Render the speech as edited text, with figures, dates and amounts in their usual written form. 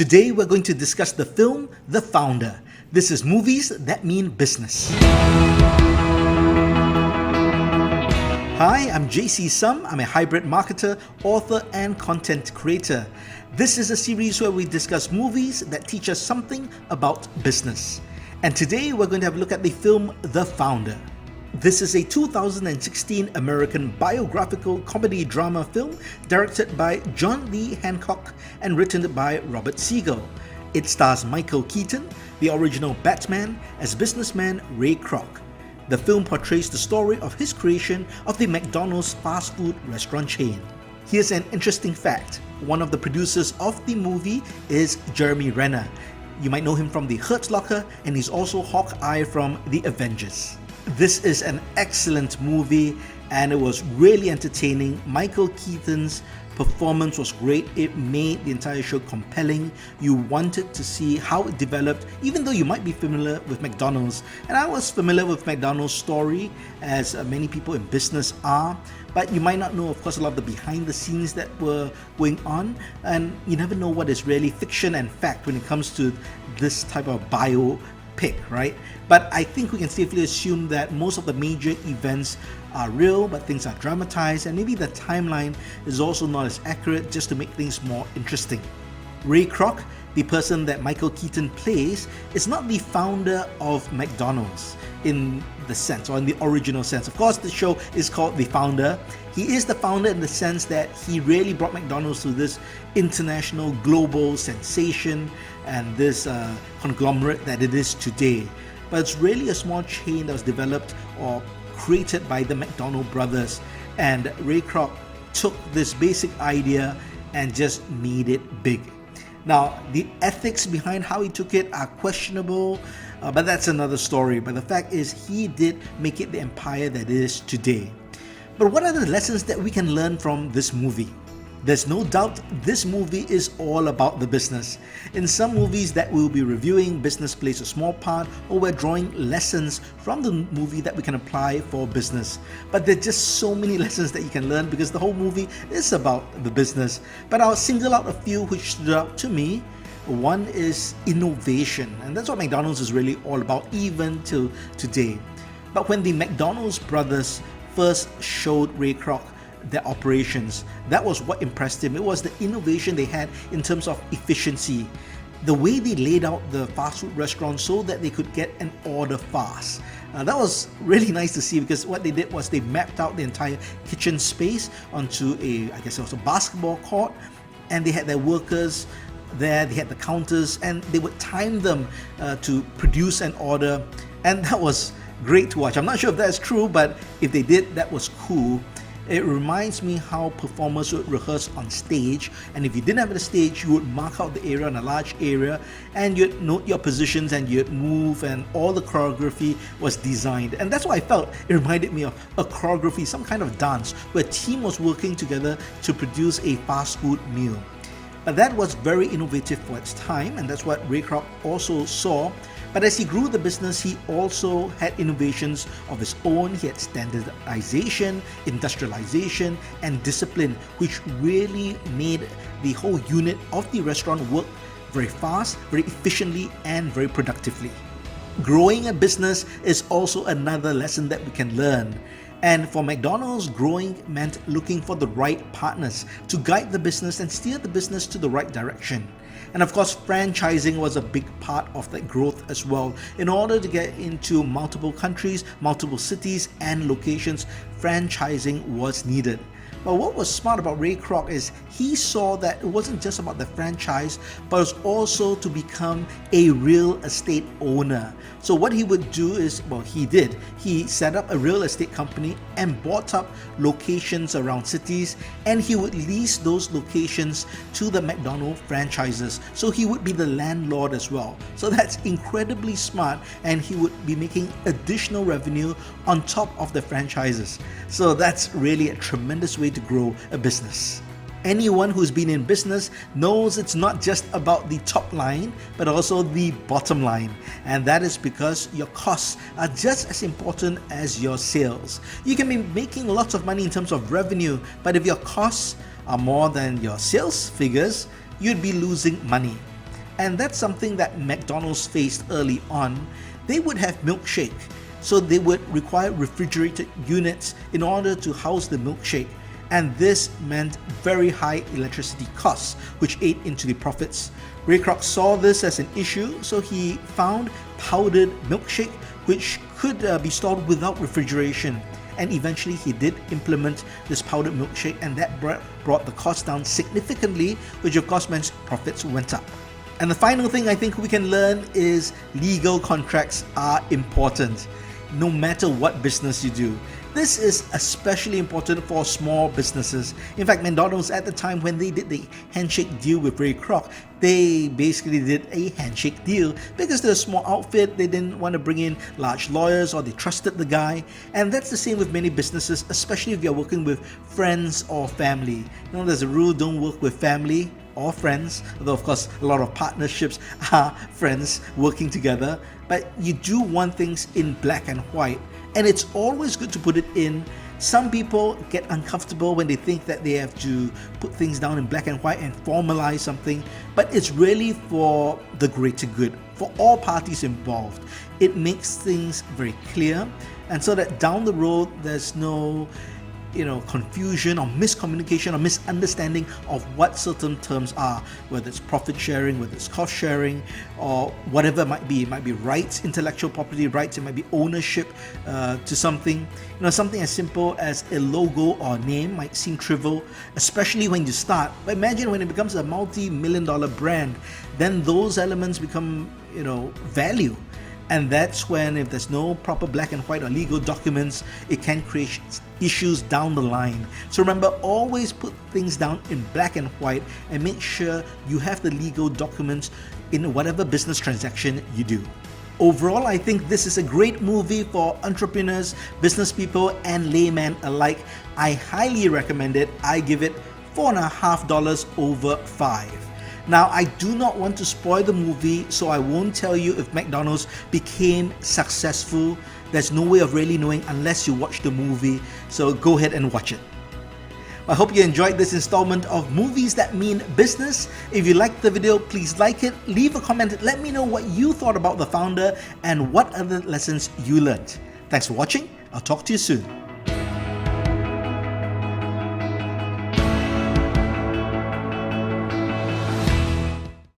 Today we're going to discuss the film The Founder. This is Movies That Mean Business. Hi, I'm JC Sum. I'm a hybrid marketer, author, and content creator. This is a series where we discuss movies that teach us something about business. And today we're going to have a look at the film The Founder. This is a 2016 American biographical comedy drama film directed by John Lee Hancock and written by Robert Siegel. It stars Michael Keaton, the original Batman, as businessman Ray Kroc. The film portrays the story of his creation of the McDonald's fast food restaurant chain. Here's an interesting fact. One of the producers of the movie is Jeremy Renner. You might know him from The Hurt Locker, and he's also Hawkeye from The Avengers. This is an excellent movie and it was really entertaining. Michael Keaton's performance was great. It made the entire show compelling. You wanted to see how it developed, even though you might be familiar with McDonald's. And I was familiar with McDonald's story, as many people in business are. But you might not know, of course, a lot of the behind the scenes that were going on. And you never know what is really fiction and fact when it comes to this type of biopic, right? But I think we can safely assume that most of the major events are real, but things are dramatized, and maybe the timeline is also not as accurate, just to make things more interesting. Ray Kroc, the person that Michael Keaton plays, is not the founder of McDonald's in the sense, or in the original sense. Of course, the show is called The Founder. He is the founder in the sense that he really brought McDonald's to this international, global sensation and this conglomerate that it is today. But it's really a small chain that was developed or created by the McDonald brothers. And Ray Kroc took this basic idea and just made it big. Now, the ethics behind how he took it are questionable, but that's another story. But the fact is, he did make it the empire that it is today. But what are the lessons that we can learn from this movie? There's no doubt this movie is all about the business. In some movies that we'll be reviewing, business plays a small part, or we're drawing lessons from the movie that we can apply for business. But there are just so many lessons that you can learn because the whole movie is about the business. But I'll single out a few which stood out to me. One is innovation, and that's what McDonald's is really all about, even till today. But when the McDonald's brothers first showed Ray Kroc their operations, that was what impressed him. It was the innovation they had in terms of efficiency, the way they laid out the fast food restaurant so that they could get an order fast. That was really nice to see, because what they did was they mapped out the entire kitchen space onto I guess it was a basketball court, and they had their workers there, they had the counters, and they would time them to produce an order, and that was great to watch. I'm not sure if that's true, but if they did, that was cool. It reminds me how performers would rehearse on stage, and if you didn't have a stage, you would mark out the area on a large area and you'd note your positions and you'd move, and all the choreography was designed. And that's what I felt. It reminded me of a choreography, some kind of dance where a team was working together to produce a fast food meal. But that was very innovative for its time, and that's what Ray Kroc also saw. But as he grew the business, he also had innovations of his own. He had standardization, industrialization, and discipline, which really made the whole unit of the restaurant work very fast, very efficiently, and very productively. Growing a business is also another lesson that we can learn. And for McDonald's, growing meant looking for the right partners to guide the business and steer the business to the right direction. And of course, franchising was a big part of that growth as well. In order to get into multiple countries, multiple cities, and locations, franchising was needed. But what was smart about Ray Kroc is he saw that it wasn't just about the franchise, but it was also to become a real estate owner. So what he would do is, he set up a real estate company and bought up locations around cities, and he would lease those locations to the McDonald's franchises. So he would be the landlord as well. So that's incredibly smart, and he would be making additional revenue on top of the franchises. So that's really a tremendous way to grow a business. Anyone who's been in business knows it's not just about the top line, but also the bottom line. And that is because your costs are just as important as your sales. You can be making lots of money in terms of revenue, but if your costs are more than your sales figures, you'd be losing money. And that's something that McDonald's faced early on. They would have milkshake, so they would require refrigerated units in order to house the milkshake. And this meant very high electricity costs, which ate into the profits. Ray Kroc saw this as an issue, so he found powdered milkshake, which could be stored without refrigeration. And eventually he did implement this powdered milkshake, and that brought the cost down significantly, which of course meant profits went up. And the final thing I think we can learn is legal contracts are important, no matter what business you do. This is especially important for small businesses. In fact, McDonald's at the time when they did the handshake deal with Ray Kroc, they basically did a handshake deal because they're a small outfit. They didn't want to bring in large lawyers, or they trusted the guy. And that's the same with many businesses, especially if you're working with friends or family. You know, there's a rule: don't work with family or friends, although of course a lot of partnerships are friends working together. But you do want things in black and white, and it's always good to put it in. Some people get uncomfortable when they think that they have to put things down in black and white and formalize something, but it's really for the greater good, for all parties involved. It makes things very clear, and so that down the road there's no confusion or miscommunication or misunderstanding of what certain terms are, whether it's profit sharing, whether it's cost sharing, or whatever it might be. It might be rights, intellectual property rights, it might be ownership to something. Something as simple as a logo or name might seem trivial, especially when you start. But imagine when it becomes a multi-million-dollar brand, then those elements become, value. And that's when, if there's no proper black and white or legal documents, it can create issues down the line. So remember, always put things down in black and white and make sure you have the legal documents in whatever business transaction you do. Overall, I think this is a great movie for entrepreneurs, business people, and laymen alike. I highly recommend it. I give it $4.50 over 5. Now, I do not want to spoil the movie, so I won't tell you if McDonald's became successful. There's no way of really knowing unless you watch the movie, so go ahead and watch it. I hope you enjoyed this installment of Movies That Mean Business. If you liked the video, please like it, leave a comment, let me know what you thought about the founder and what other lessons you learned. Thanks for watching. I'll talk to you soon.